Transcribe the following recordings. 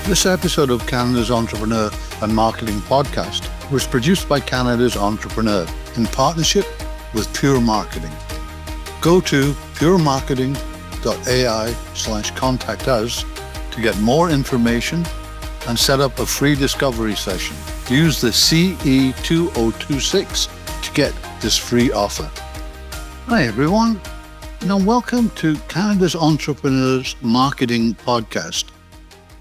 This episode of Canada's Entrepreneur and Marketing Podcast was produced by Canada's Entrepreneur in partnership with Pure Marketing. Go to puremarketing.ai/contact us to get more information and set up a free discovery session. Use the CE2026 to get this free offer. Hi everyone, and welcome to Canada's Entrepreneurs Marketing Podcast,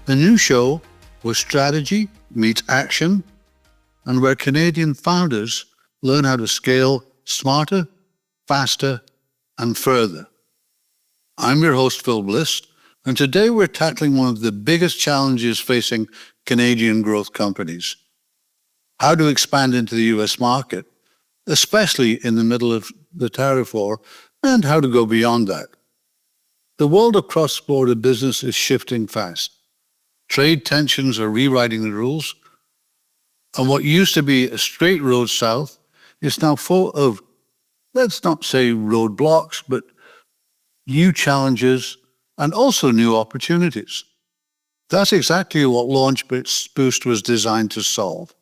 a new show where strategy meets action and where Canadian founders learn how to scale smarter, faster, and further. I'm your host, Phil Bliss, and today we're tackling one of the biggest challenges facing Canadian growth companies: how to expand into the US market, especially in the middle of the Tariff War, and how to go beyond that. The world of cross-border business is shifting fast. Trade tensions are rewriting the rules, and what used to be a straight road south is now full of, let's not say roadblocks, but new challenges and also new opportunities. That's exactly what LaunchBoost was designed to solve.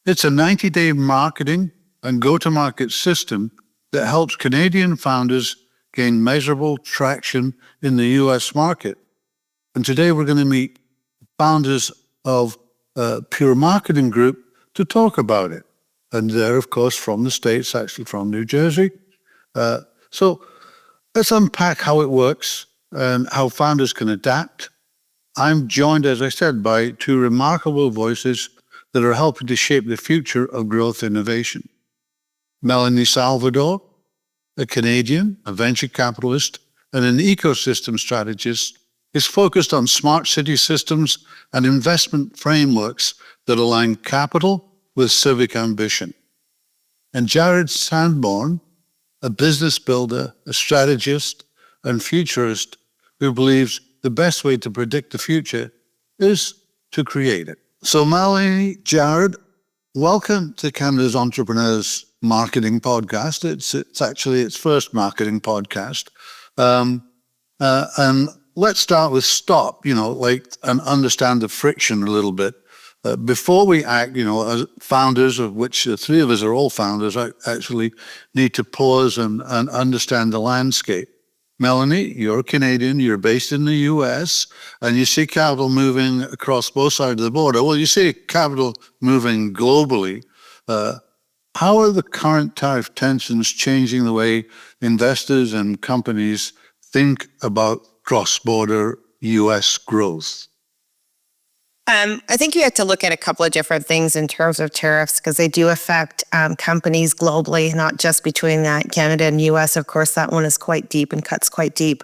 It's a 90-day marketing and go-to-market system that helps Canadian founders gain measurable traction in the US market. And today we're going to meet founders of Pure Marketing Group to talk about it. And they're, of course, from the States, actually from New Jersey. So let's unpack how it works and how founders can adapt. I'm joined, as I said, by two remarkable voices that are helping to shape the future of growth innovation. Melanie Salvador, a Canadian, a venture capitalist, and an ecosystem strategist, is focused on smart city systems and investment frameworks that align capital with civic ambition. And Jared Sanborn, a business builder, a strategist, and futurist who believes the best way to predict the future is to create it. So Melanie, Jared, welcome to Canada's Entrepreneurs Marketing Podcast. It's actually its first marketing podcast. And let's start with stop, and understand the friction a little bit. Before we act, as founders, of which the three of us are all founders, I actually need to pause and understand the landscape. Melanie, you're Canadian, you're based in the US, and you see capital moving across both sides of the border. Well, you see capital moving globally. How are the current tariff tensions changing the way investors and companies think about cross-border US growth? I think you have to look at a couple of different things in terms of tariffs, because they do affect companies globally, not just between Canada and US. Of course, that one is quite deep and cuts quite deep.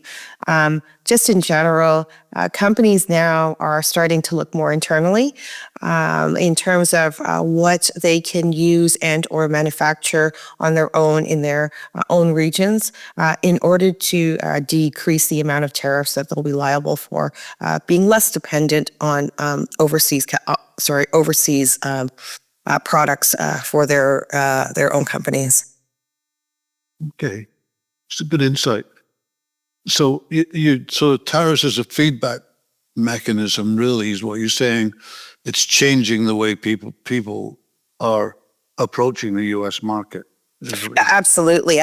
Just in general, companies now are starting to look more internally in terms of what they can use and or manufacture on their own in their own regions in order to decrease the amount of tariffs that they'll be liable for, being less dependent on overseas products for their own companies. Okay, it's a good insight. So so tariffs as a feedback mechanism really is what you're saying. It's changing the way people are approaching the U.S. market. Absolutely,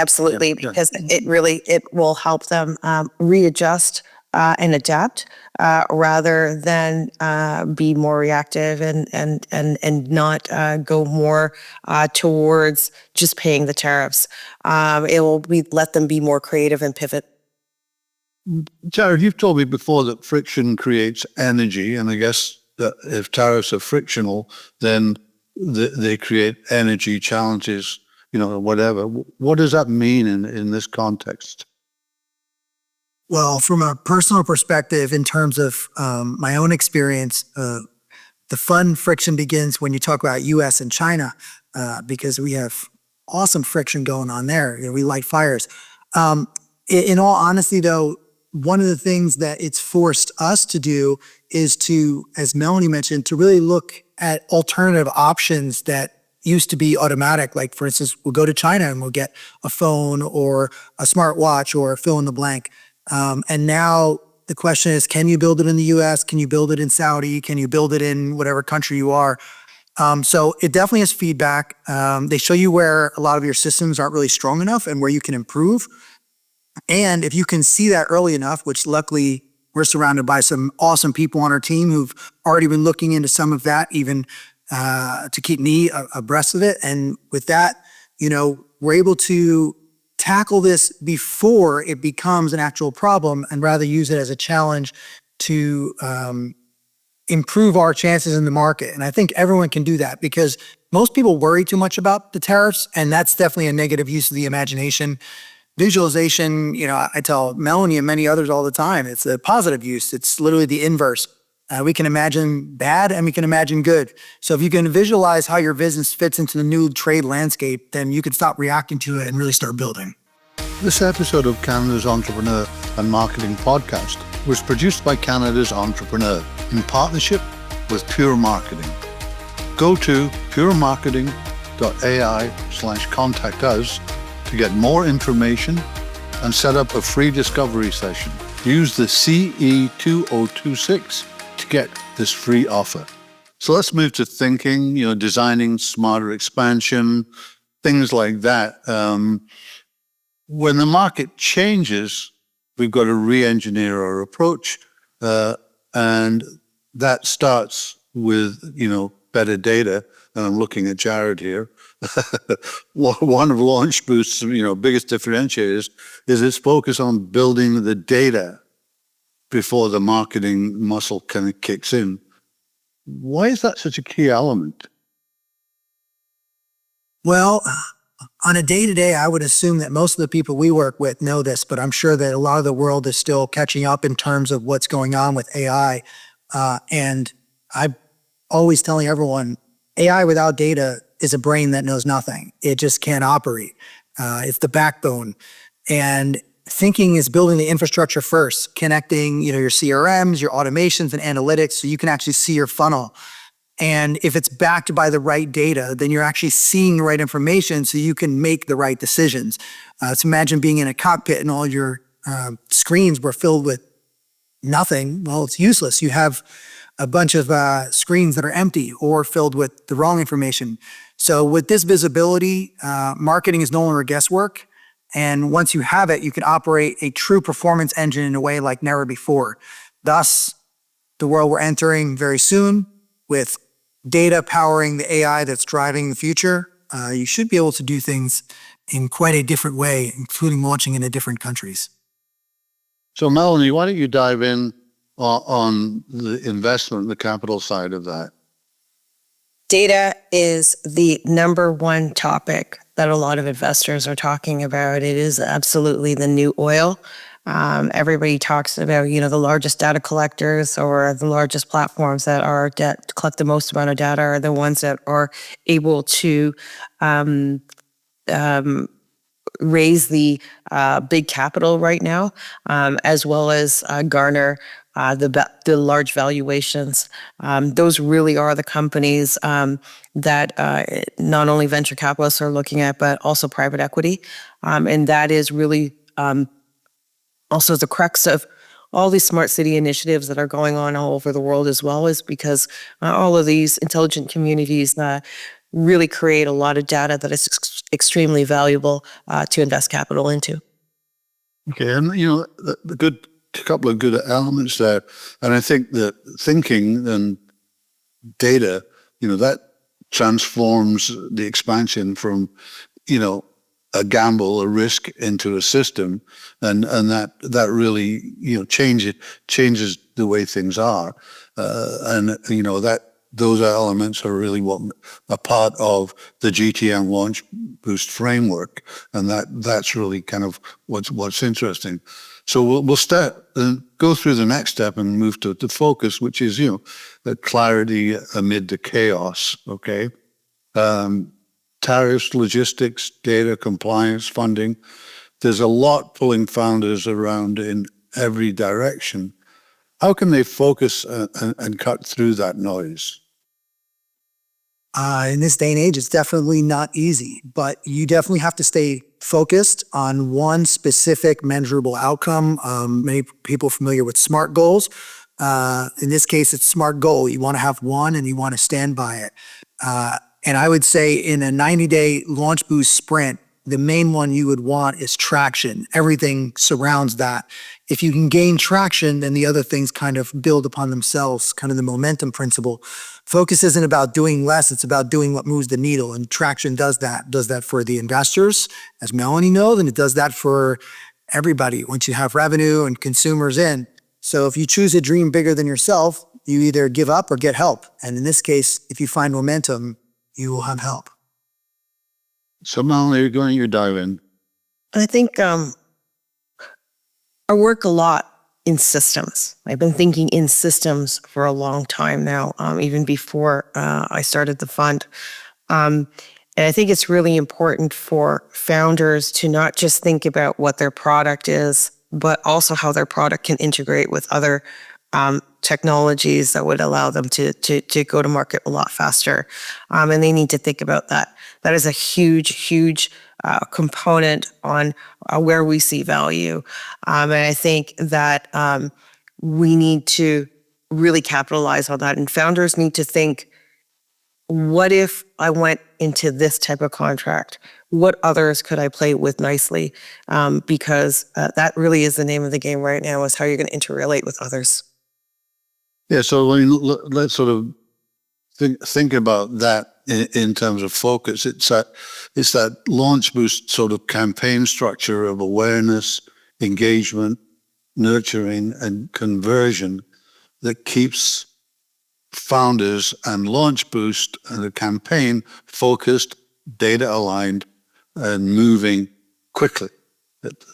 because it will help them readjust and adapt rather than be more reactive and not go more towards just paying the tariffs. It will let them be more creative and pivot. Jared, you've told me before that friction creates energy, and I guess that if tariffs are frictional, then they create energy challenges, whatever. What does that mean in this context? Well, from a personal perspective, in terms of my own experience, the fun friction begins when you talk about U.S. and China, because we have awesome friction going on there. We light fires. In all honesty, though, one of the things that it's forced us to do is to, as Melanie mentioned, to really look at alternative options that used to be automatic. Like, for instance, we'll go to China and we'll get a phone or a smartwatch or fill in the blank. And now The question is, can you build it in the US? Can you build it in Saudi? Can you build it in whatever country you are? So it definitely has feedback. They show you where a lot of your systems aren't really strong enough and where you can improve. And if you can see that early enough, which luckily we're surrounded by some awesome people on our team who've already been looking into some of that, even to keep me abreast of it. And with that, we're able to tackle this before it becomes an actual problem and rather use it as a challenge to improve our chances in the market. And I think everyone can do that because most people worry too much about the tariffs, and that's definitely a negative use of the imagination. Visualization, I tell Melanie and many others all the time, it's a positive use. It's literally the inverse. We can imagine bad and we can imagine good. So if you can visualize how your business fits into the new trade landscape, then you can stop reacting to it and really start building. This episode of Canada's Entrepreneur and Marketing Podcast was produced by Canada's Entrepreneur in partnership with Pure Marketing. Go to puremarketing.ai/contact us to get more information and set up a free discovery session. Use the CE2026 to get this free offer. So let's move to thinking, designing smarter expansion, things like that. When the market changes, we've got to re-engineer our approach. And that starts with, better data. And I'm looking at Jared here. One of LaunchBoost's, biggest differentiators is its focus on building the data before the marketing muscle kind of kicks in. Why is that such a key element? Well, on a day-to-day, I would assume that most of the people we work with know this, but I'm sure that a lot of the world is still catching up in terms of what's going on with AI. And I'm always telling everyone, AI without data is a brain that knows nothing. It just can't operate. It's the backbone. And thinking is building the infrastructure first, connecting, your CRMs, your automations and analytics so you can actually see your funnel. And if it's backed by the right data, then you're actually seeing the right information so you can make the right decisions. So imagine being in a cockpit and all your screens were filled with nothing. Well, it's useless. You have a bunch of screens that are empty or filled with the wrong information. So with this visibility, marketing is no longer guesswork. And once you have it, you can operate a true performance engine in a way like never before. Thus, the world we're entering very soon with data powering the AI that's driving the future, you should be able to do things in quite a different way, including launching into different countries. So Melanie, why don't you dive in on the investment, the capital side of that? Data is the number one topic that a lot of investors are talking about. It is absolutely the new oil. Everybody talks about, the largest data collectors or the largest platforms that are collect the most amount of data are the ones that are able to raise the big capital right now, as well as garner the large valuations. Those really are the companies that not only venture capitalists are looking at, but also private equity. And that is really also the crux of all these smart city initiatives that are going on all over the world as well, is because all of these intelligent communities really create a lot of data that is extremely valuable to invest capital into. Okay, and the couple of good elements there, and I think that thinking and data, that transforms the expansion from, a gamble, a risk into a system, and that really changes the way things are, and that those elements are really what a part of the GTM LaunchBoost framework, and that's really kind of what's interesting. So we'll start and go through the next step and move to the focus, which is the clarity amid the chaos. Okay, tariffs, logistics, data, compliance, funding. There's a lot pulling founders around in every direction. How can they focus and cut through that noise? In this day and age, it's definitely not easy, but you definitely have to stay focused on one specific measurable outcome. Many people are familiar with SMART goals. In this case, it's SMART goal. You want to have one and you want to stand by it. And I would say in a 90-day LaunchBoost sprint, the main one you would want is traction. Everything surrounds that. If you can gain traction, then the other things kind of build upon themselves, kind of the momentum principle. Focus isn't about doing less, it's about doing what moves the needle. And traction does that. Does that for the investors, as Melanie knows, and it does that for everybody once you have revenue and consumers in. So if you choose a dream bigger than yourself, you either give up or get help. And in this case, if you find momentum, you will have help. So Melanie, you're going your dive in. I think I work a lot in systems. I've been thinking in systems for a long time now, even before I started the fund. And I think it's really important for founders to not just think about what their product is, but also how their product can integrate with other technologies that would allow them to go to market a lot faster. And they need to think about that. That is a huge component on where we see value. And I think that we need to really capitalize on that. And founders need to think, what if I went into this type of contract? What others could I play with nicely? Because that really is the name of the game right now, is how you're going to interrelate with others. Yeah, so let's sort of think about that in terms of focus. It's that LaunchBoost sort of campaign structure of awareness, engagement, nurturing, and conversion that keeps founders and LaunchBoost and the campaign focused, data aligned, and moving quickly.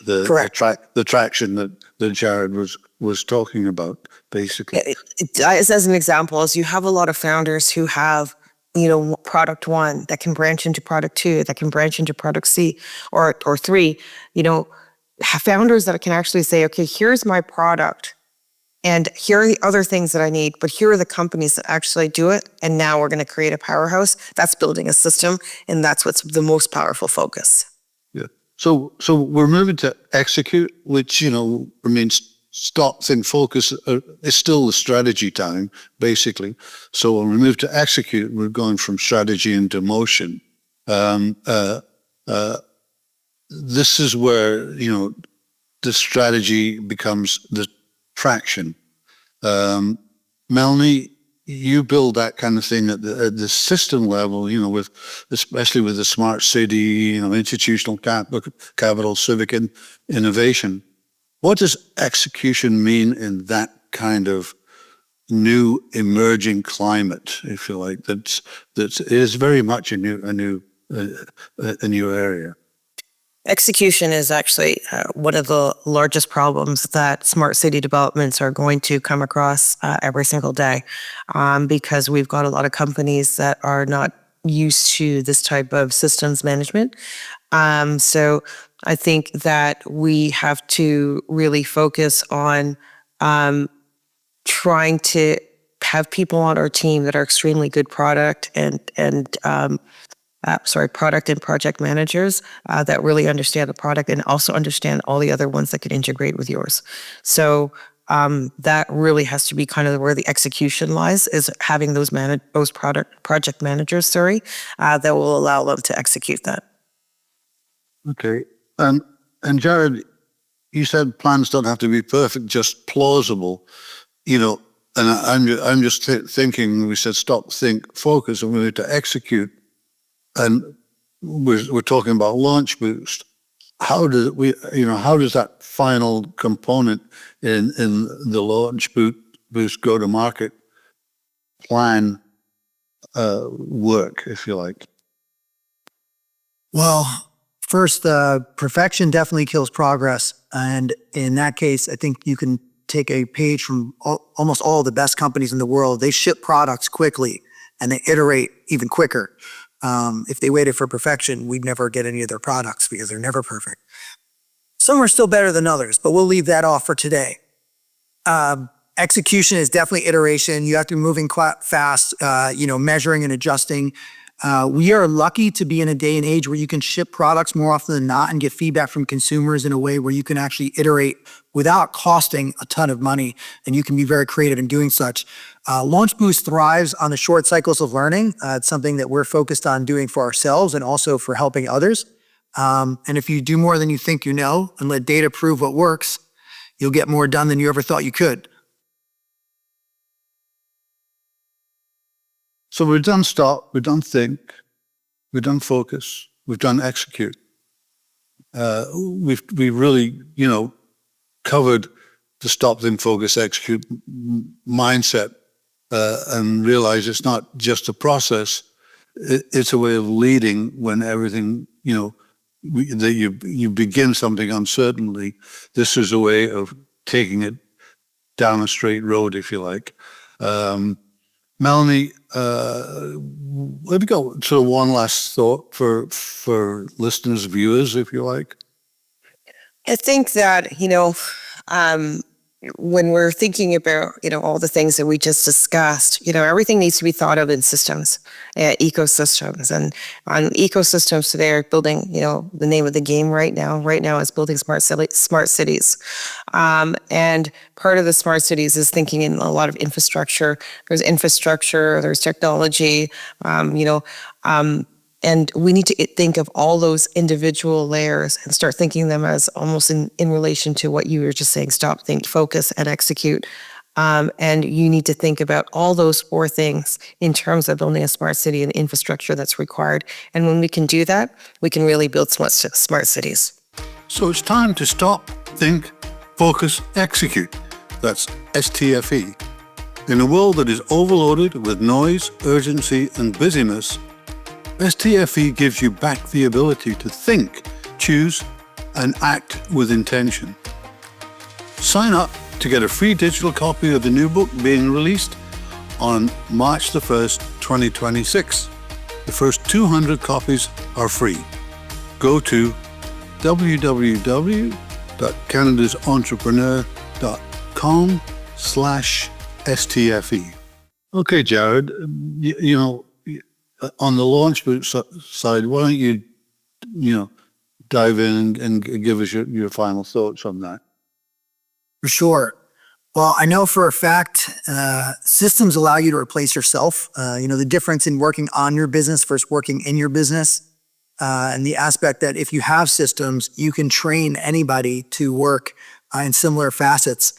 The traction that Jared was talking about, basically. As an example, is you have a lot of founders who have, product one that can branch into product two, that can branch into product C or three, have founders that can actually say, okay, here's my product and here are the other things that I need, but here are the companies that actually do it. And now we're going to create a powerhouse. That's building a system. And that's what's the most powerful focus. Yeah. So we're moving to execute, which, remains stop, think, focus. It's still the strategy time, basically. So when we move to execute, we're going from strategy into motion. This is where, the strategy becomes the traction. Melanie, you build that kind of thing at the system level, especially with the smart city, institutional capital, civic innovation. What does execution mean in that kind of new emerging climate, if you like, that is very much a new area? Execution is actually one of the largest problems that smart city developments are going to come across every single day, because we've got a lot of companies that are not used to this type of systems management. So I think that we have to really focus on trying to have people on our team that are extremely good product and project managers that really understand the product and also understand all the other ones that could integrate with yours. So that really has to be kind of where the execution lies, is having those project managers, that will allow them to execute that. Okay. And Jared, you said plans don't have to be perfect, just plausible, and I'm just thinking, we said stop, think, focus, and we need to execute. And we're talking about LaunchBoost. How does that final component in the LaunchBoost go-to-market plan work, if you like? Well, first, perfection definitely kills progress. And in that case, I think you can take a page from almost all the best companies in the world. They ship products quickly and they iterate even quicker. If they waited for perfection, we'd never get any of their products because they're never perfect. Some are still better than others, but we'll leave that off for today. Execution is definitely iteration. You have to be moving quite fast, measuring and adjusting. We are lucky to be in a day and age where you can ship products more often than not and get feedback from consumers in a way where you can actually iterate without costing a ton of money, and you can be very creative in doing such. LaunchBoost thrives on the short cycles of learning. It's something that we're focused on doing for ourselves and also for helping others. And if you do more than you think you know and let data prove what works, you'll get more done than you ever thought you could. So we've done stop, we've done think, we've done focus, we've done execute. We've really, covered the stop, think, focus, execute mindset, and realize it's not just a process; it's a way of leading when everything, that you begin something uncertainly. This is a way of taking it down a straight road, if you like. Melanie, let me go to one last thought for listeners, viewers, if you like. I think that, when we're thinking about, all the things that we just discussed, everything needs to be thought of in systems, ecosystems. And on ecosystems today are building, the name of the game right now is building smart cities. And part of the smart cities is thinking in a lot of infrastructure. There's technology, and we need to think of all those individual layers and start thinking them as almost in relation to what you were just saying, stop, think, focus, and execute. And you need to think about all those four things in terms of building a smart city and infrastructure that's required. And when we can do that, we can really build smart cities. So it's time to stop, think, focus, execute. That's STFE. In a world that is overloaded with noise, urgency, and busyness, STFE gives you back the ability to think, choose, and act with intention. Sign up to get a free digital copy of the new book being released on March the 1st, 2026. The first 200 copies are free. Go to www.canadasentrepreneur.com/STFE. Okay, Jared, on the LaunchBoost side, why don't you, dive in and give us your final thoughts on that? For sure. Well, I know for a fact, systems allow you to replace yourself. The difference in working on your business versus working in your business, and the aspect that if you have systems, you can train anybody to work in similar facets.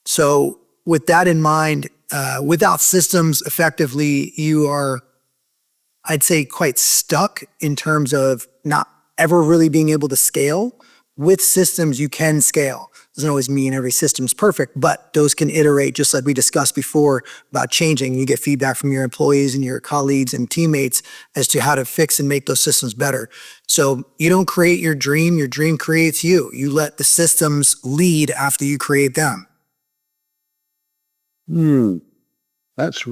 So with that in mind, without systems, effectively, you are, I'd say, quite stuck in terms of not ever really being able to scale. With systems, you can scale. Doesn't always mean every system's perfect, but those can iterate, just like we discussed before about changing. You get feedback from your employees and your colleagues and teammates as to how to fix and make those systems better. So you don't create your dream creates you. You let the systems lead after you create them. That's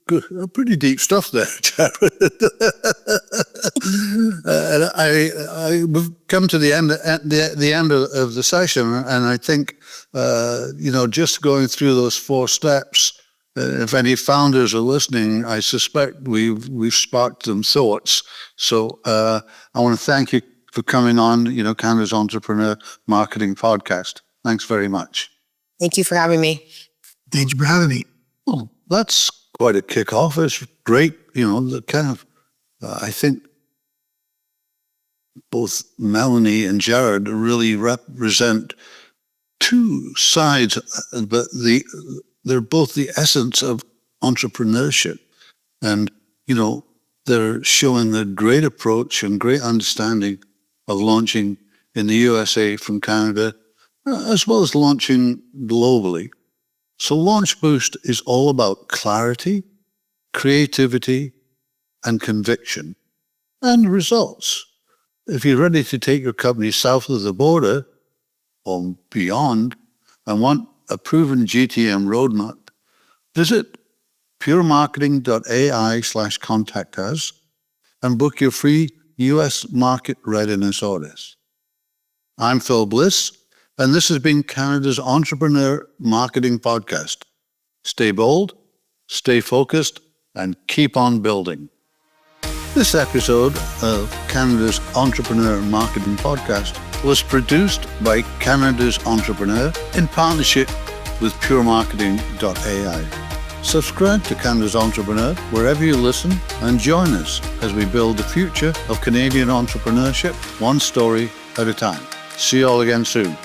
good. Pretty deep stuff there, Jared. And we've come to the end of the session, and I think just going through those 4 steps. If any founders are listening, I suspect we've sparked some thoughts. So I want to thank you for coming on, Canada's Entrepreneur Marketing Podcast. Thanks very much. Thank you for having me. Thank you for having me. Well, that's quite a kickoff. It's great, the kind of, I think both Melanie and Jared really represent 2 sides, but they're both the essence of entrepreneurship. And, they're showing a great approach and great understanding of launching in the USA from Canada, as well as launching globally. So LaunchBoost is all about clarity, creativity, and conviction, and results. If you're ready to take your company south of the border or beyond and want a proven GTM roadmap, visit puremarketing.ai/contact us and book your free US market readiness audit. I'm Phil Bliss, and this has been Canada's Entrepreneur Marketing Podcast. Stay bold, stay focused, and keep on building. This episode of Canada's Entrepreneur Marketing Podcast was produced by Canada's Entrepreneur in partnership with puremarketing.ai. Subscribe to Canada's Entrepreneur wherever you listen and join us as we build the future of Canadian entrepreneurship one story at a time. See you all again soon.